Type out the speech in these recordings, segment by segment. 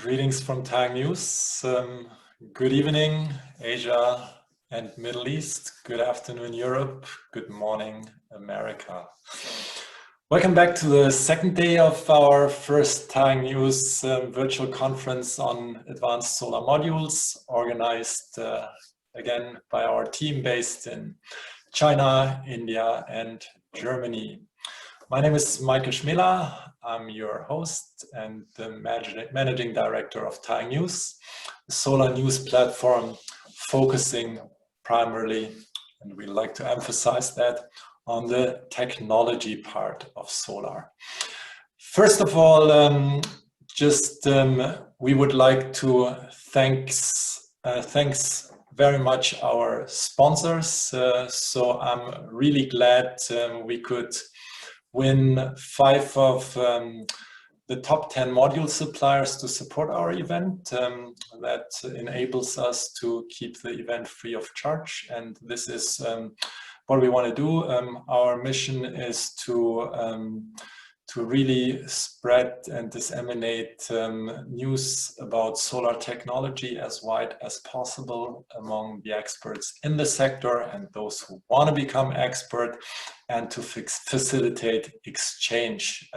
Greetings from TaiyangNews. Good evening, Asia and Middle East. Good afternoon, Europe. Good morning, America. Welcome back to the second day of our first TaiyangNews virtual conference on advanced solar modules, organized again by our team based in China, India, and Germany. My name is Michael Schmela. I'm your host and the managing director of TaiyangNews, a solar news platform focusing primarily, and we like to emphasize that, on the technology part of solar. First of all, we would like to thanks very much our sponsors. So I'm really glad we could win 5 of the top 10 module suppliers to support our event. That enables us to keep the event free of charge. And this is what we want to do. Our mission is to really spread and disseminate news about solar technology as wide as possible among the experts in the sector and those who want to become expert, and to facilitate exchange.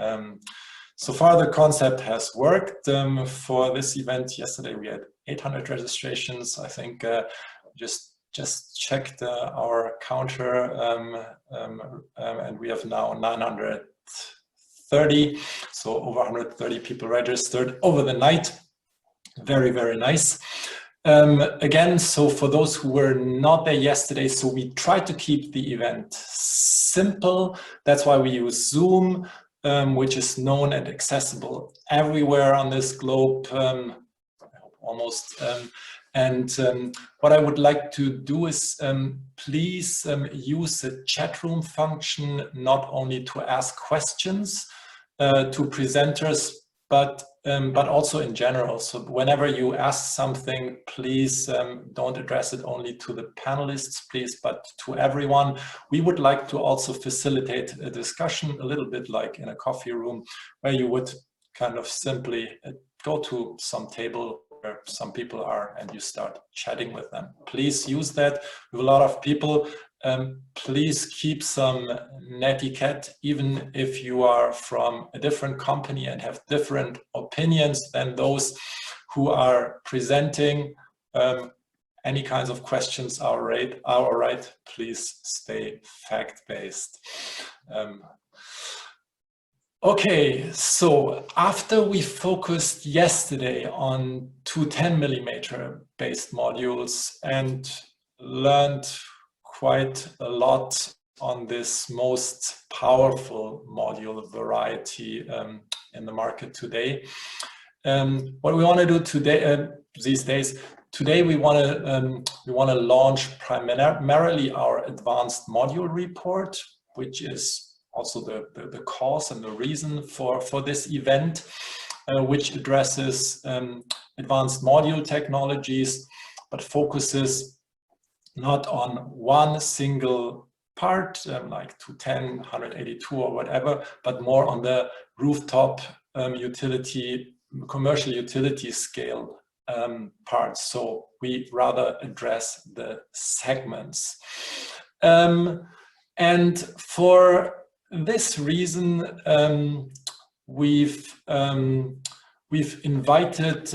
So far the concept has worked. For this event yesterday we had 800 registrations. I think just checked our counter and we have now 930, so over 130 people registered over the night. Very, very nice. Again, so for those who were not there yesterday, so we tried to keep the event simple. That's why we use Zoom, which is known and accessible everywhere on this globe, almost. What I would like to do is please use the chat room function not only to ask questions to presenters, but also in general. So whenever you ask something, please don't address it only to the panelists, please, but to everyone. We would like to also facilitate a discussion, a little bit like in a coffee room, where you would kind of simply go to some table where some people are and you start chatting with them. Please use that. We have a lot of people. Please keep some netiquette, even if you are from a different company and have different opinions than those who are presenting. Any kinds of questions are all right. Please stay fact-based. Okay, so after we focused yesterday on 2 10mm based modules and learned quite a lot on this most powerful module variety in the market today, what we want to do today, these days, today we want to launch primarily our advanced module report, which is also the cause and the reason for this event, which addresses advanced module technologies, but focuses not on one single part, like 210, 182 or whatever, but more on the rooftop utility, commercial utility scale parts. So we rather address the segments. And for this reason, we've invited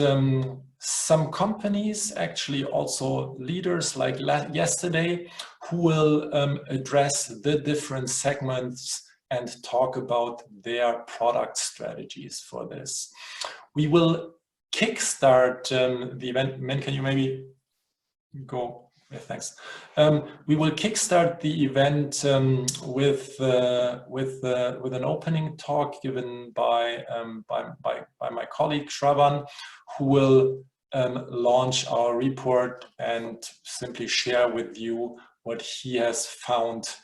some companies, actually also leaders like yesterday, who will address the different segments and talk about their product strategies for this. We will kickstart the event. Men, can you maybe go? Yeah, thanks. We will kickstart the event with an opening talk given by my colleague Shravan, who will launch our report and simply share with you what he has found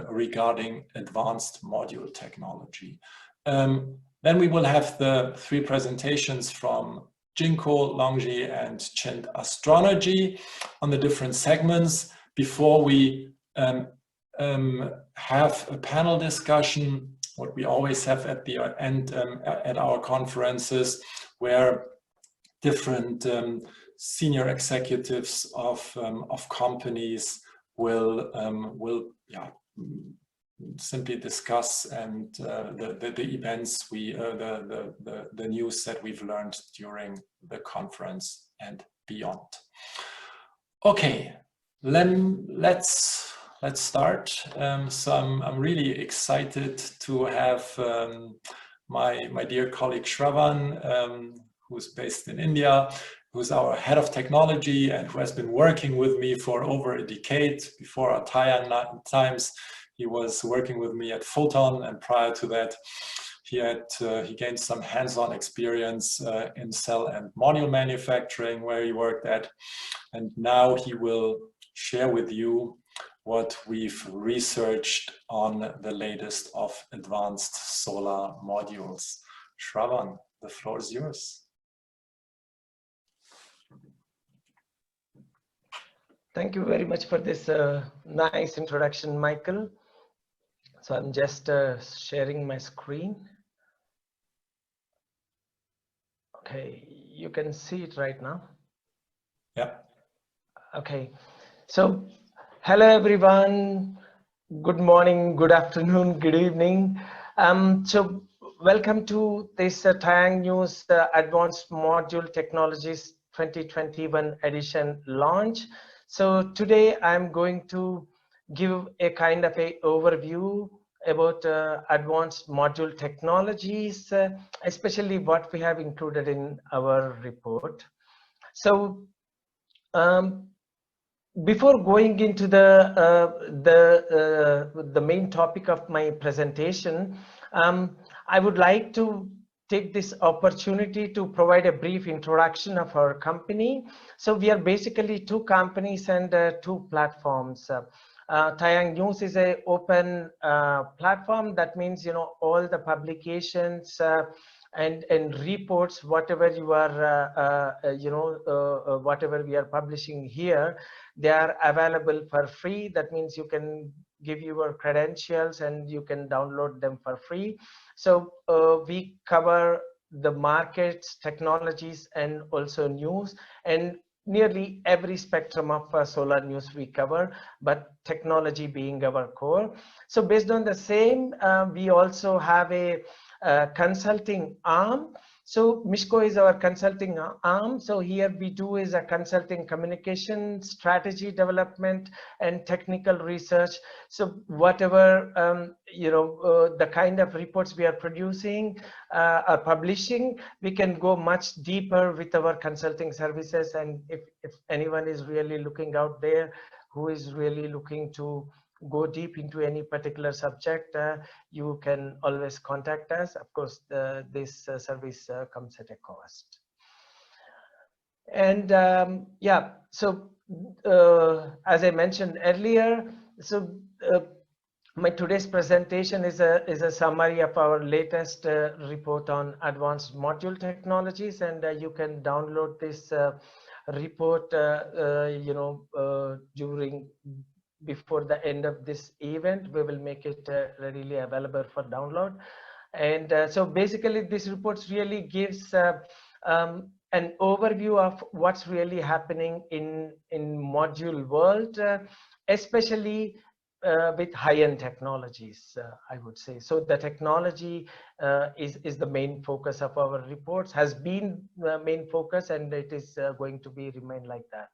regarding advanced module technology. Then we will have the 3 presentations from Jinko, Longji, and Chint Astrology on the different segments before we have a panel discussion, what we always have at the end at our conferences, where different senior executives of companies will simply discuss and the events the news that we've learned during the conference and beyond. Okay, let's start. So I'm really excited to have my dear colleague Shravan, who's based in India, who's our head of technology and who has been working with me for over a decade. Before our Taiyang times, he was working with me at Photon, and prior to that, he gained some hands-on experience in cell and module manufacturing, where he worked at, and now he will share with you what we've researched on the latest of advanced solar modules. Shravan, the floor is yours. Thank you very much for this nice introduction, Michael. So I'm just sharing my screen. Okay, you can see it right now. Yeah. Okay, so hello everyone. Good morning, good afternoon, good evening. So welcome to this TaiyangNews Advanced Module Technologies 2021 edition launch. So today I'm going to give a kind of a overview about advanced module technologies, especially what we have included in our report. So before going into the main topic of my presentation, I would like to take this opportunity to provide a brief introduction of our company. So we are basically two companies and two platforms. TaiyangNews is an open platform. That means, you know, all the publications and reports, whatever you are, whatever we are publishing here, they are available for free. That means you can give your credentials and you can download them for free. So we cover the markets, technologies, and also news, and nearly every spectrum of solar news we cover, but technology being our core. So based on the same, we also have a consulting arm. So Mishko is our consulting arm. So here we do is a consulting communication, strategy development, and technical research. So whatever, the kind of reports we are producing, are publishing, we can go much deeper with our consulting services. And if anyone is really looking out there, who is really looking to go deep into any particular subject, you can always contact us. Of course, this service comes at a cost. And yeah, so as I mentioned earlier, so my today's presentation is a summary of our latest report on advanced module technologies, and you can download this report before the end of this event. We will make it readily available for download. And so basically this report really gives an overview of what's really happening in module world, especially with high-end technologies, I would say. So the technology is the main focus of our reports, has been the main focus, and it is going to be remain like that.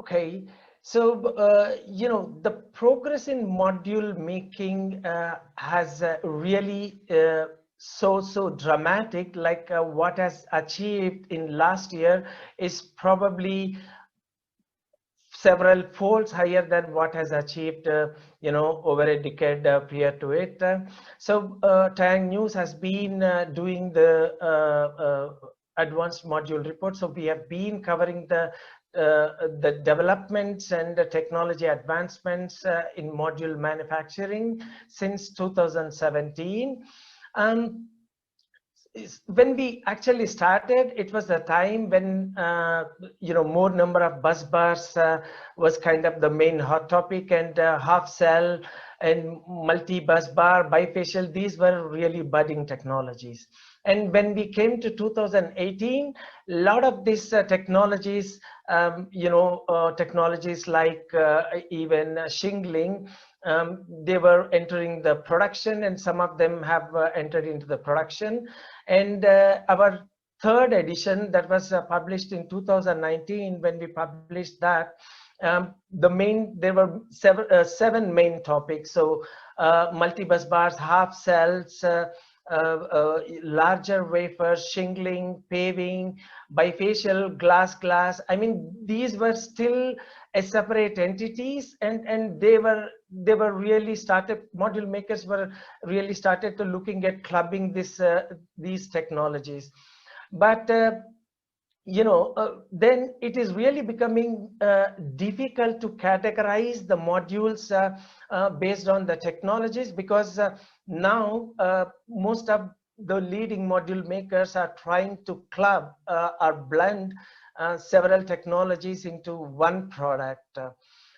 Okay, so the progress in module making has really so dramatic. Like what has achieved in last year is probably several folds higher than what has achieved over a decade prior to it. So TaiyangNews has been doing the advanced module report. So we have been covering the developments and the technology advancements in module manufacturing since 2017. When we actually started, it was a time when more number of busbars was kind of the main hot topic, and half cell and multi-busbar, bifacial, these were really budding technologies. And when we came to 2018, a lot of these technologies, technologies like even shingling, they were entering the production, and some of them have entered into the production. And our third edition that was published in 2019, when we published that, there were seven main topics. So multi-bus bars, half cells, larger wafers, shingling, paving, bifacial, glass. I mean, these were still as separate entities, and they were really started. Module makers were really started to looking at clubbing these technologies, but then it is really becoming difficult to categorize the modules based on the technologies, because now most of the leading module makers are trying to club or blend several technologies into one product.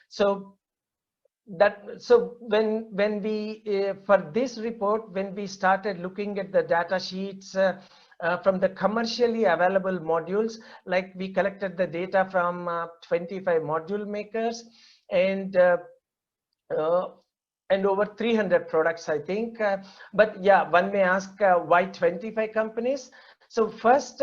So when we for this report, when we started looking at the data sheets from the commercially available modules, like we collected the data from 25 module makers and over 300 products, I think. But yeah, one may ask why 25 companies? So first,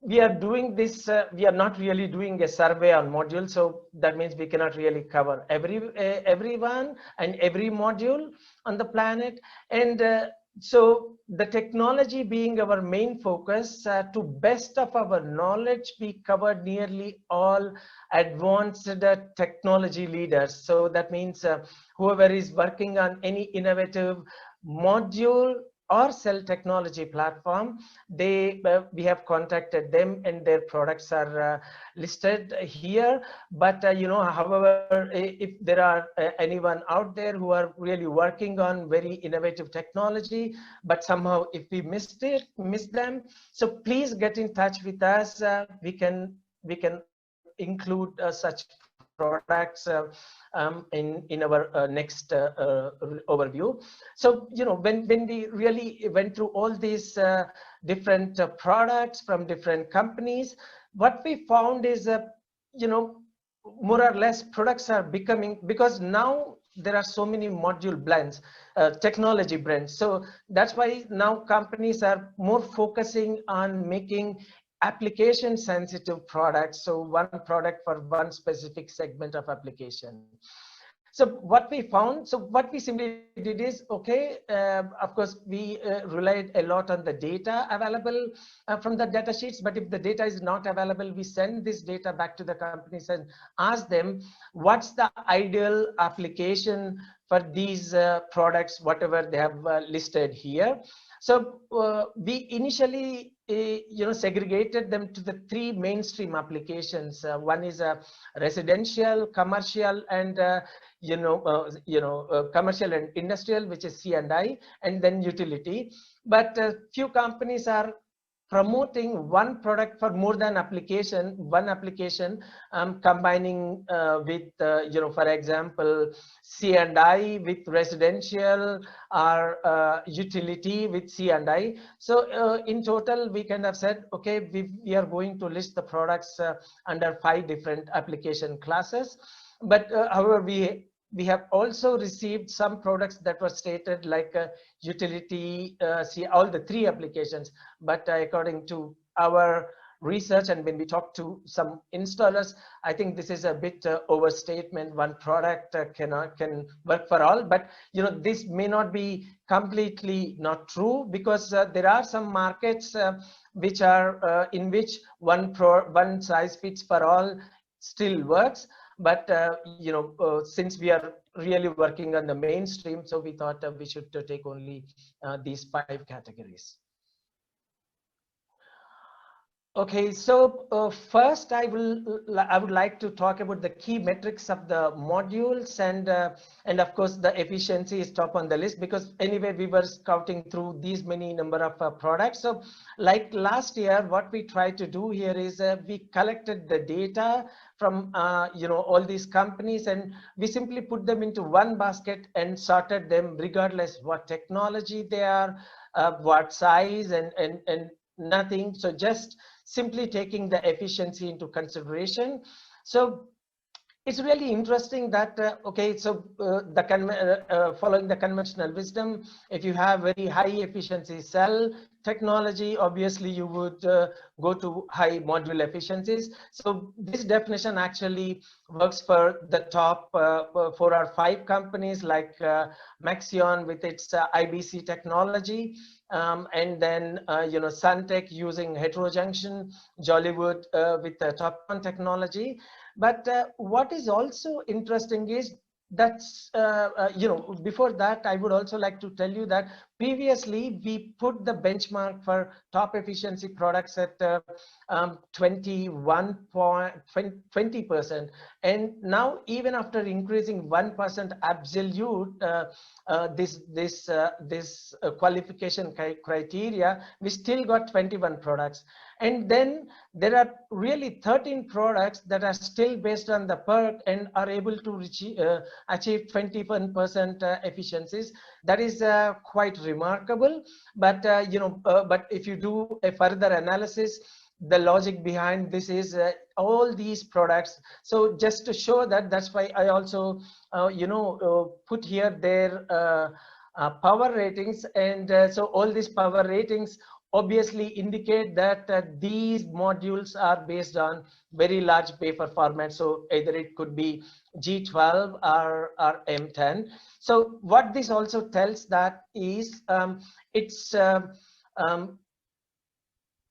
we are doing this, we are not really doing a survey on modules, so that means we cannot really cover everyone and every module on the planet. And so the technology being our main focus, to best of our knowledge, we covered nearly all advanced technology leaders. So that means whoever is working on any innovative module or cell technology platform, we have contacted them, and their products are listed here. But however, if there are anyone out there who are really working on very innovative technology, but somehow if we missed them, so please get in touch with us. We can include such products in our next overview. So when we really went through all these different products from different companies, what we found is more or less products are becoming, because now there are so many module blends, technology blends. So that's why now companies are more focusing on making application sensitive products, so one product for one specific segment of application. So what we found, so what we simply did is, okay, of course we relied a lot on the data available from the data sheets, but if the data is not available, we send this data back to the companies and ask them what's the ideal application for these products, whatever they have listed here. So we initially segregated them to the three mainstream applications. One is residential, commercial, and commercial and industrial, which is C&I, and then utility. But few companies are promoting one product for more than one application, combining with for example C&I with residential, or utility with C&I. So in total we kind of said, okay, we are going to list the products under 5 different application classes. But however, we have also received some products that were stated like utility, all the 3 applications. But according to our research, and when we talk to some installers, I think this is a bit overstatement. One product can work for all. But this may not be completely not true, because there are some markets which are in which one size fits for all still works. But since we are really working on the mainstream, so we thought we should take only these 5 categories. Okay, so first I would like to talk about the key metrics of the modules, and of course the efficiency is top on the list, because anyway we were scouting through these many number of products. So like last year, what we tried to do here is we collected the data from all these companies, and we simply put them into one basket and sorted them regardless what technology they are, what size, and nothing. So just simply taking the efficiency into consideration. So it's really interesting that okay, so following the conventional wisdom, if you have very high efficiency cell technology, obviously you would go to high module efficiencies. So this definition actually works for the top 4 or 5 companies like Maxion with its IBC technology, and then Suntech using heterojunction, Jollywood with the TOPCon technology. But what is also interesting is that's before that, I would also like to tell you that previously we put the benchmark for top efficiency products at 20%, and now even after increasing 1% absolute this qualification criteria, we still got 21 products. And then there are really 13 products that are still based on the PERC and are able to achieve 21% efficiencies. That is quite remarkable. But but if you do a further analysis, the logic behind this is all these products. So just to show that, that's why I also put here their power ratings, and so all these power ratings obviously indicate that these modules are based on very large wafer format. So either it could be G12 or M10. So what this also tells that is it's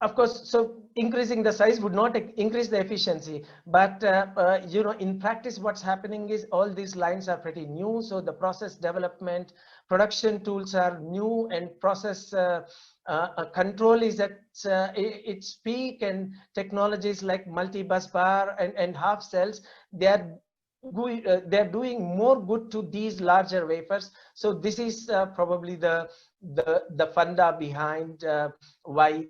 of course, so increasing the size would not increase the efficiency, but in practice, what's happening is all these lines are pretty new. So the process development, production tools are new, and process control is at its peak, and technologies like multi-busbar and half cells, they're doing more good to these larger wafers. So this is probably the funda behind why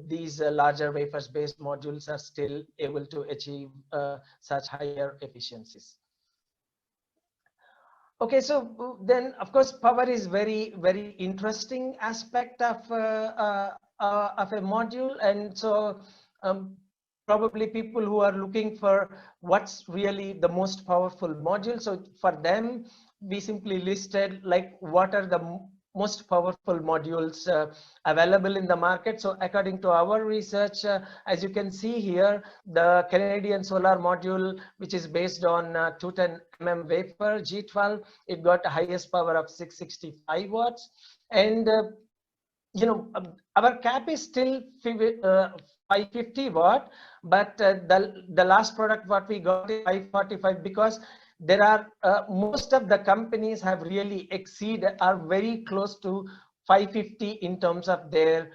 these larger wafers based modules are still able to achieve such higher efficiencies. Okay, so then of course power is very interesting aspect of a module, and so probably people who are looking for what's really the most powerful module. So for them, we simply listed like what are the most powerful modules available in the market. So according to our research, as you can see here, the Canadian solar module, which is based on 210 mm wafer G12, it got the highest power of 665 watts. And our cap is still 550 watt, but the last product what we got is 545, because there are most of the companies have really exceeded, are very close to 550 in terms of their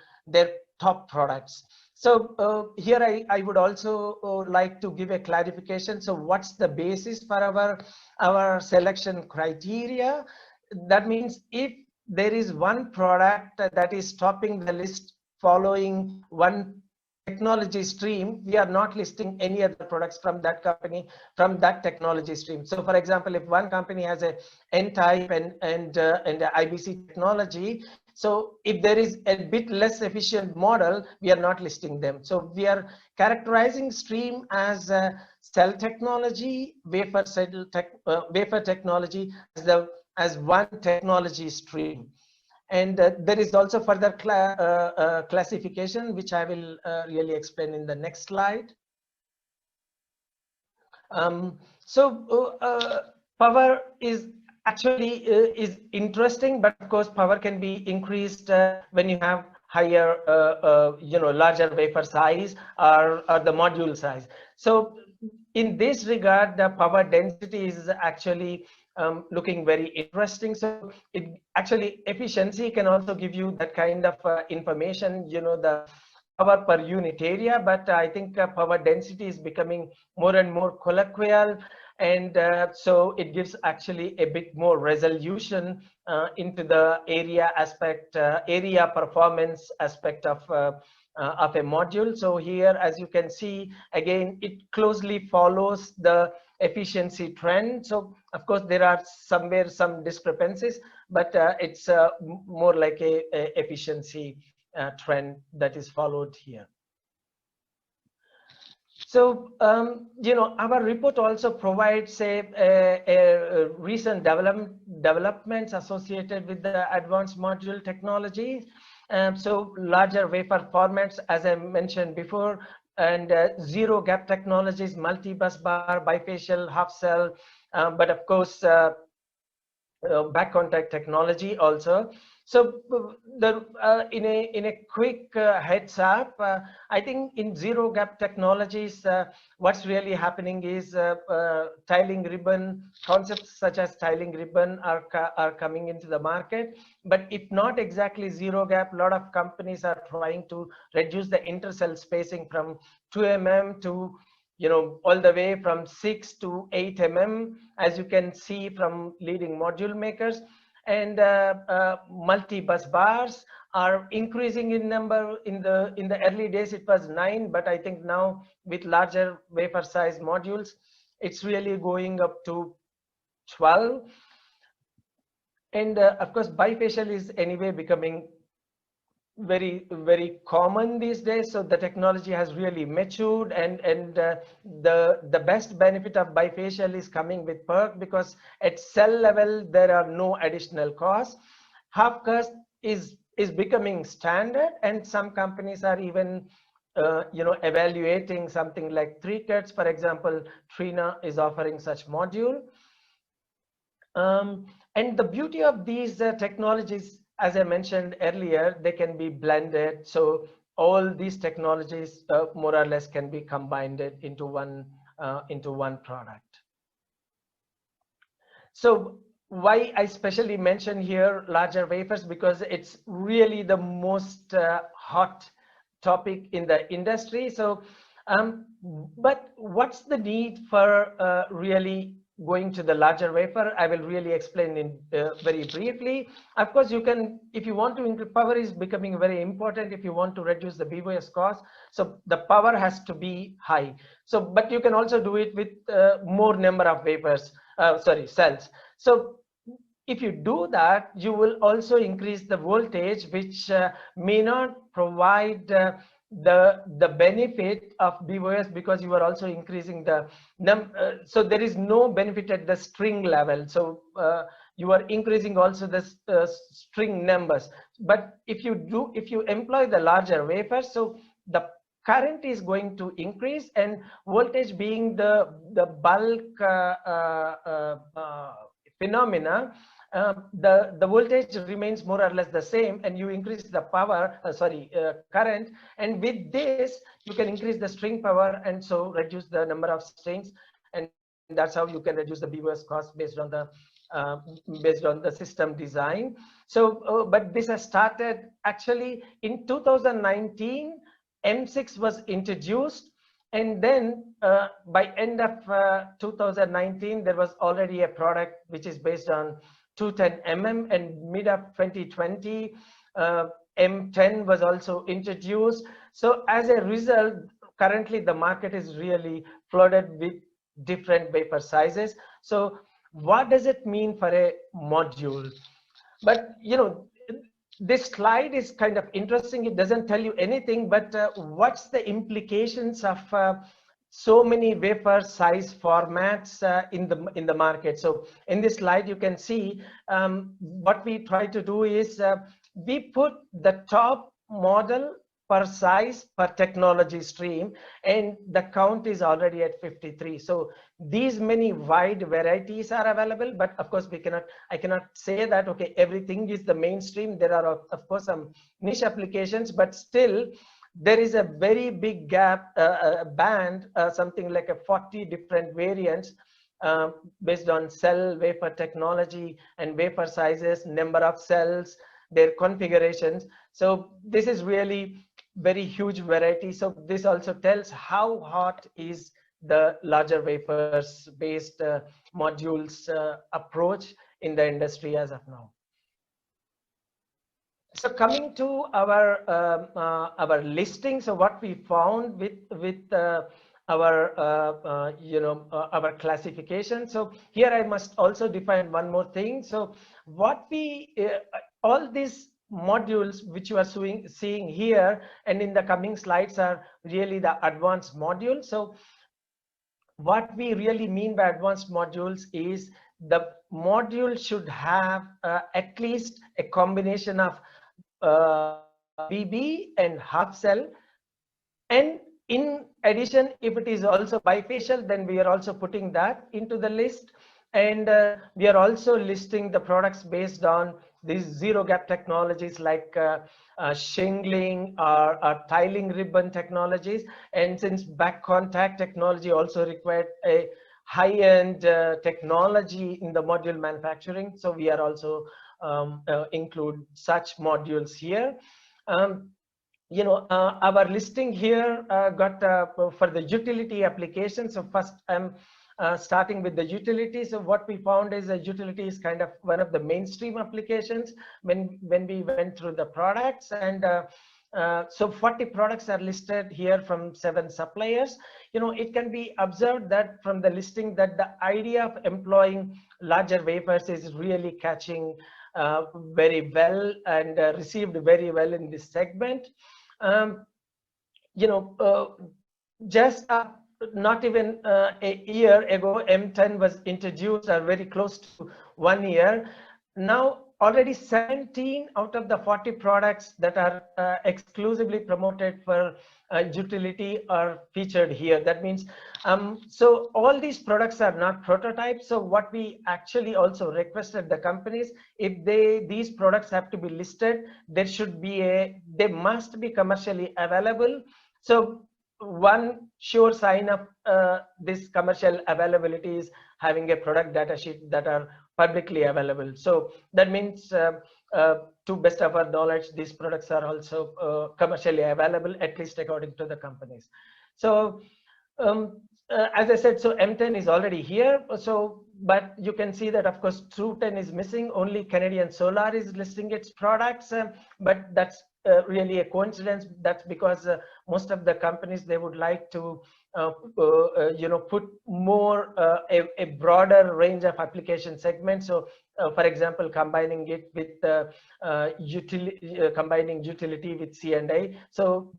top products. So here I would also like to give a clarification. So what's the basis for our selection criteria? That means if there is one product that is topping the list following one technology stream, we are not listing any other products from that company, from that technology stream. So for example, if one company has a N-type and IBC technology, so if there is a bit less efficient model, we are not listing them. So we are characterizing stream as cell technology, wafer technology as one technology stream. And there is also further classification, which I will really explain in the next slide. Power is actually is interesting, but of course power can be increased when you have higher larger wafer size or the module size. So in this regard, the power density is actually looking very interesting. So it actually efficiency can also give you that kind of information, power per unit area, but I think power density is becoming more and more colloquial, and so it gives actually a bit more resolution into the area aspect, area performance aspect of a module. So here, as you can see, again, it closely follows the efficiency trend. So of course there are somewhere some discrepancies, but it's more like a efficiency trend that is followed here. So, you know, our report also provides a recent developments associated with the advanced module technology. So larger wafer formats, as I mentioned before, and zero gap technologies, multi-bus bar, bifacial, half cell, but of course, back contact technology also. So in a quick heads up, I think in zero gap technologies, what's really happening is tiling ribbon concepts such as tiling ribbon are coming into the market. But if not exactly zero gap, a lot of companies are trying to reduce the intercell spacing from 2 mm to, you know, all the way from 6 to 8 mm, as you can see from leading module makers. And multi-bus bars are increasing in number. In the early days it was 9, but I think now with larger wafer size modules, it's really going up to 12. And of course bifacial is anyway becoming very common these days. So the technology has really matured, and the best benefit of bifacial is coming with PERC, because at cell level there are no additional costs. Half cut is becoming standard, and some companies are even you know, evaluating something like 3 cuts. For example, Trina is offering such module. And the beauty of these technologies, as I mentioned earlier, they can be blended. So all these technologies more or less can be combined into one product. So why I specially mention here larger wafers, because it's really the most hot topic in the industry. So but what's the need for really going to the larger wafer? I will really explain in very briefly. Of course, you can, if you want to increase, power is becoming very important if you want to reduce the BOS cost. So the power has to be high. So, but you can also do it with more number of wafers, cells. So if you do that, you will also increase the voltage, which may not provide the benefit of BOS, because you are also increasing the so there is no benefit at the string level. So you are increasing also the string numbers. But if you employ the larger wafer, so the current is going to increase, and voltage being the bulk phenomena, the voltage remains more or less the same, and you increase the power, current, and with this you can increase the string power, and so reduce the number of strings, and that's how you can reduce the BOS cost based on the system design. So but this has started actually in 2019. M6 was introduced, and then by end of 2019 there was already a product which is based on 210 mm, and mid of 2020 M10 was also introduced. So as a result, currently the market is really flooded with different wafer sizes. So what does it mean for a module? But you know, this slide is kind of interesting. It doesn't tell you anything, but what's the implications of so many wafer size formats in the market? So in this slide you can see what we try to do is we put the top model per size per technology stream, and the count is already at 53. So these many wide varieties are available, but of course I cannot say that okay, everything is the mainstream. There are of course some niche applications, but still there is a very big gap band, something like a 40 different variants based on cell wafer technology and wafer sizes, number of cells, their configurations. So this is really very huge variety. So this also tells how hot is the larger wafers based modules approach in the industry as of now. So coming to our listing, so what we found with our classification. So here I must also define one more thing. So what we all these modules which you are seeing here and in the coming slides are really the advanced modules. So what we really mean by advanced modules is the module should have at least a combination of BB and half cell, and in addition, if it is also bifacial, then we are also putting that into the list. And we are also listing the products based on these zero gap technologies like shingling or tiling ribbon technologies. And since back contact technology also required a high-end technology in the module manufacturing, so we are also include such modules here. Our listing here got for the utility application. So first I'm starting with the utility. So what we found is a utility is kind of one of the mainstream applications when we went through the products. And so 40 products are listed here from 7 suppliers. It can be observed that from the listing that the idea of employing larger wafers is really catching very well and received very well in this segment. Just not even a year ago, M10 was introduced, or very close to 1 year. Now already 17 out of the 40 products that are exclusively promoted for utility are featured here. That means, so all these products are not prototypes. So what we actually also requested the companies, if these products have to be listed, they must be commercially available. So one sure sign of this commercial availability is having a product data sheet that are publicly available. So that means to best of our knowledge, these products are also commercially available, at least according to the companies. So as I said, so M10 is already here. So, but you can see that of course True 10 is missing. Only Canadian Solar is listing its products, but that's really a coincidence. That's because most of the companies, they would like to put more a broader range of application segments. So for example, combining it with combining utility with C&I. So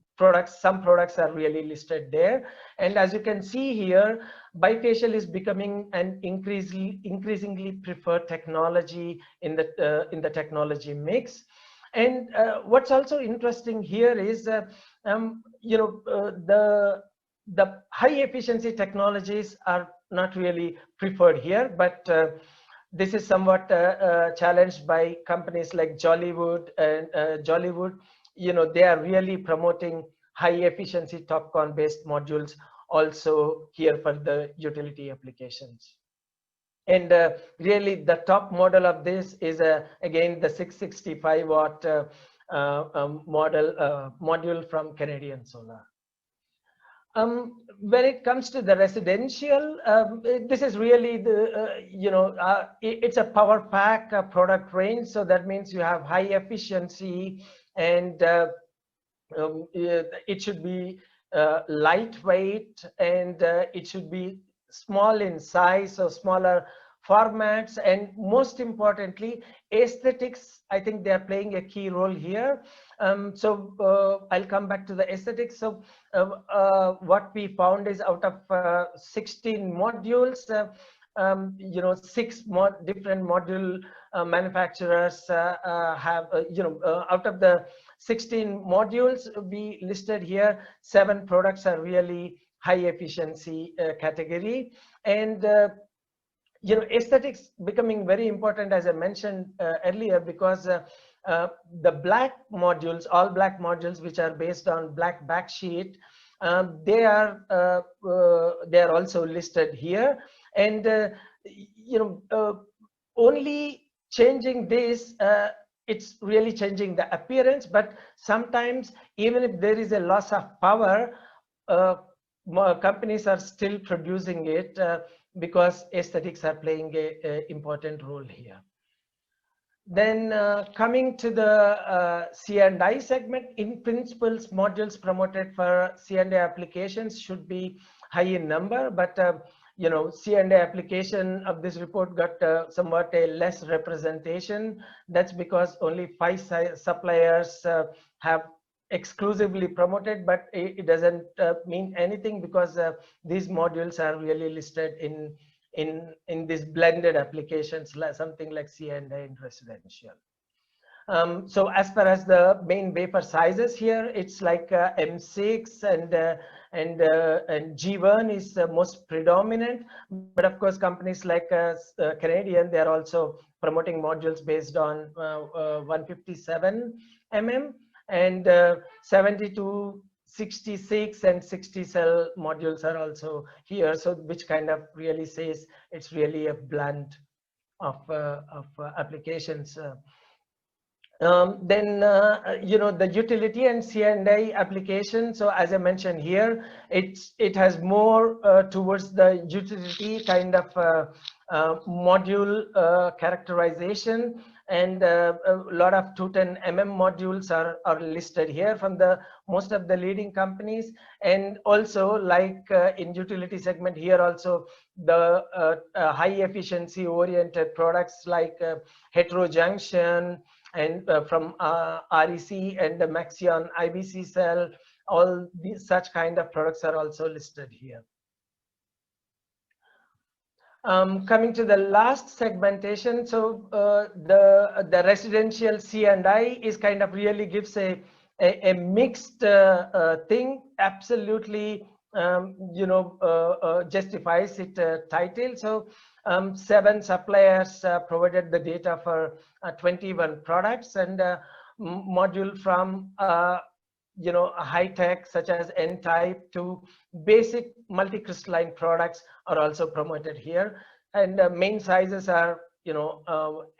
some products are really listed there. And as you can see here, bifacial is becoming an increasingly preferred technology in the technology mix. And what's also interesting here is the high efficiency technologies are not really preferred here, but this is somewhat challenged by companies like Jollywood and Jollywood. They are really promoting high efficiency TOPCon based modules also here for the utility applications. And really the top model of this is again the 665 watt module from Canadian Solar. When it comes to the residential, this is really the it's a power pack product range. So that means you have high efficiency, and it should be lightweight, and it should be small in size, so smaller formats, and most importantly, aesthetics. I think they are playing a key role here. So I'll come back to the aesthetics. So what we found is out of 16 modules, 6 different module manufacturers have, out of the 16 modules we listed here, 7 products are really high efficiency category. And aesthetics becoming very important, as I mentioned earlier, because the black modules, all black modules, which are based on black backsheet, they are also listed here. And only changing this it's really changing the appearance, but sometimes even if there is a loss of power, companies are still producing it because aesthetics are playing a important role here. Then coming to the C&I segment, in principles, modules promoted for C&I applications should be high in number, but you know, C&I application of this report got somewhat a less representation. That's because only 5 suppliers have exclusively promoted, but it doesn't mean anything because these modules are really listed in these blended applications, like something like C&I and residential. So as far as the main wafer sizes here, it's like M6 and G1 is the most predominant, but of course companies like Canadian, they are also promoting modules based on 157 mm and 72, 66 and 60 cell modules are also here, so which kind of really says it's really a blend of applications. Then you know, the utility and C&I application, so as I mentioned here, it has more towards the utility kind of module characterization, and a lot of 210 mm modules are listed here from the most of the leading companies. And also like in utility segment here also, the high efficiency oriented products like heterojunction and from REC and the Maxion IBC cell, all these such kind of products are also listed here. Coming to the last segmentation, so the residential C&I is kind of really gives a mixed thing. Absolutely, you know, justifies its title. So 7 suppliers provided the data for 21 products, and module from you know, high tech such as N-type to basic multicrystalline products are also promoted here. And main sizes are, you know,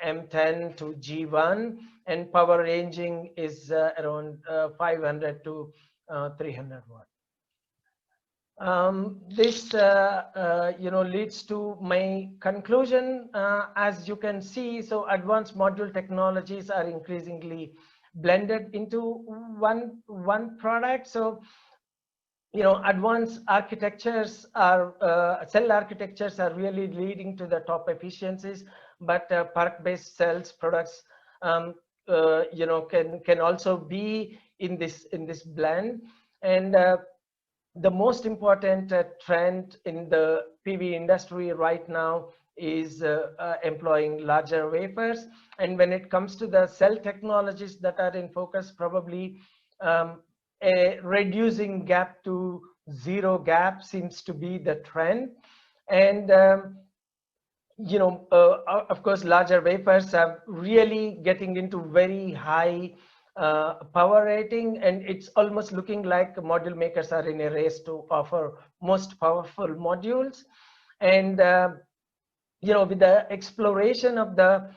M10 to G1, and power ranging is around 500 to 300 watt. This you know, leads to my conclusion. As you can see, so advanced module technologies are increasingly blended into one product. So you know, advanced architectures are cell architectures are really leading to the top efficiencies, but PERC-based cells products you know, can also be in this blend. And the most important trend in the PV industry right now is employing larger wafers. And when it comes to the cell technologies that are in focus, probably a reducing gap to zero gap seems to be the trend. And you know, of course, larger wafers are really getting into very high power rating, and it's almost looking like module makers are in a race to offer most powerful modules. And you know, with the exploration of the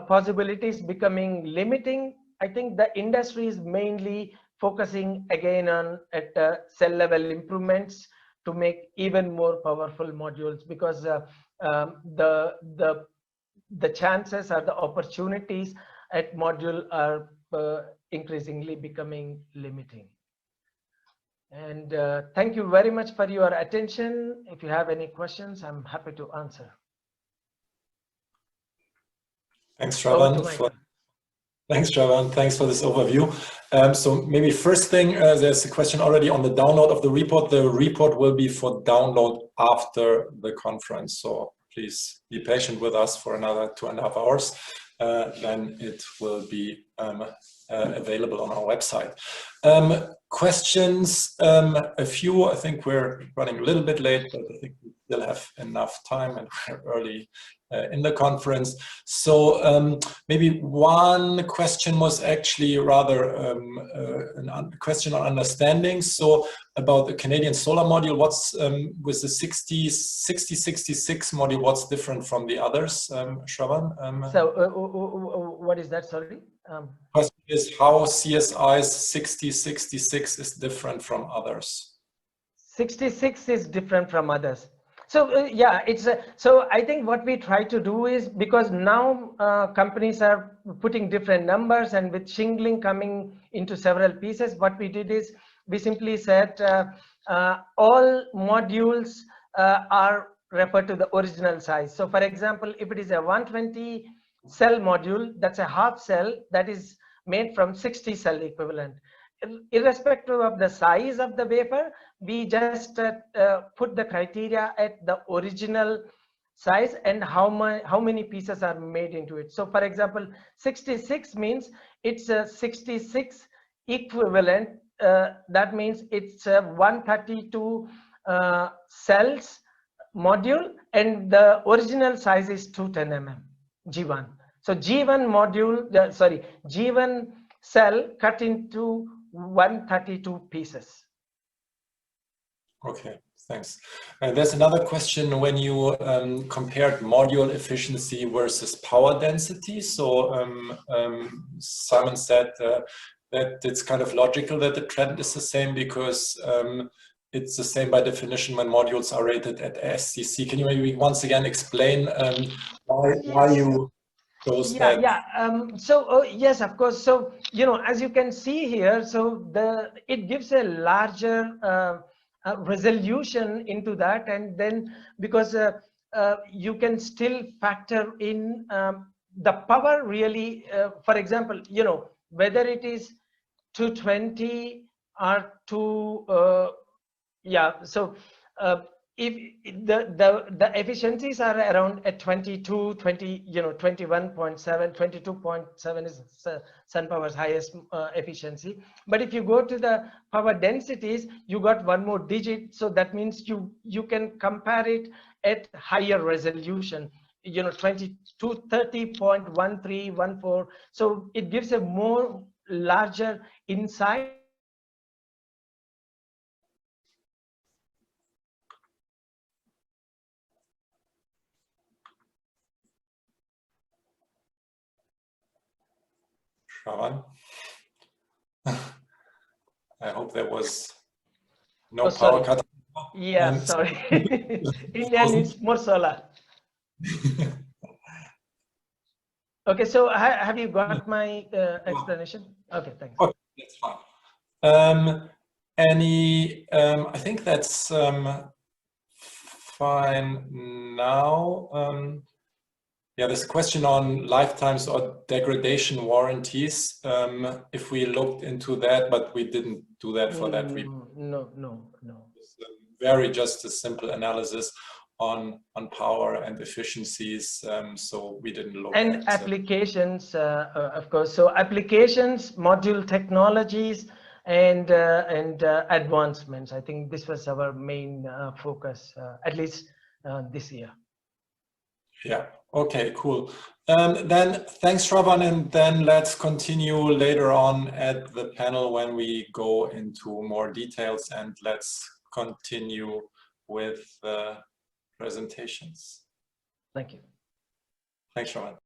possibilities becoming limiting, I think the industry is mainly focusing again on at cell level improvements to make even more powerful modules, because the chances or the opportunities at module are increasingly becoming limiting. And thank you very much for your attention. If you have any questions, I'm happy to answer. Thanks, Shravan. Thanks, Shravan. Thanks for this overview. So maybe first thing, there's a question already on the download of the report. The report will be for download after the conference. So please be patient with us for another 2.5 hours. Then it will be available on our website. Questions, a few. I think we're running a little bit late, but I think we still have enough time and we're early in the conference. So maybe one question was actually rather a question on understanding. So about the Canadian solar module, what's with the 6066 module, what's different from the others, Shravan? So what is that, sorry? Question is how CSI's 6066 is different from others. 66 is different from others. So yeah, it's so I think what we try to do is, because now companies are putting different numbers, and with shingling coming into several pieces, what we did is we simply said all modules are referred to the original size. So for example, if it is a 120 cell module, that's a half cell that is made from 60 cell equivalent. Irrespective of the size of the wafer, we just put the criteria at the original size and how many pieces are made into it. So for example, 66 means it's a 66 equivalent. That means it's a 132 cells module, and the original size is 210 mm G1. So G1 module, G1 cell cut into 132 pieces. Okay, thanks. There's another question when you compared module efficiency versus power density. So Simon said that it's kind of logical that the trend is the same, because it's the same by definition when modules are rated at SCC. Can you maybe once again explain why you chose that? So yes, of course. So as you can see here, so it gives a larger resolution into that, and then because you can still factor in the power really. For example, whether it is 220 or if the efficiencies are around at 21.7, 22.7 is SunPower's highest efficiency. But if you go to the power densities, you got one more digit, so that means you can compare it at higher resolution, 30.1314. So it gives a more larger insight. Shravan? I hope there was no power cut. Yeah, sorry. India needs more solar. Okay, so have you got my explanation? Okay, thanks. Okay, that's fine. I think that's fine now. Yeah, there's a question on lifetimes or degradation warranties. If we looked into that, but we didn't do that for that. No. Just a simple analysis on power and efficiencies. So we didn't look at applications, of course. So applications, module technologies, and advancements. I think this was our main focus, at least this year. Yeah. Okay, cool. Then thanks, Shravan, and then let's continue later on at the panel when we go into more details, and let's continue with the presentations. Thank you. Thanks, Shravan.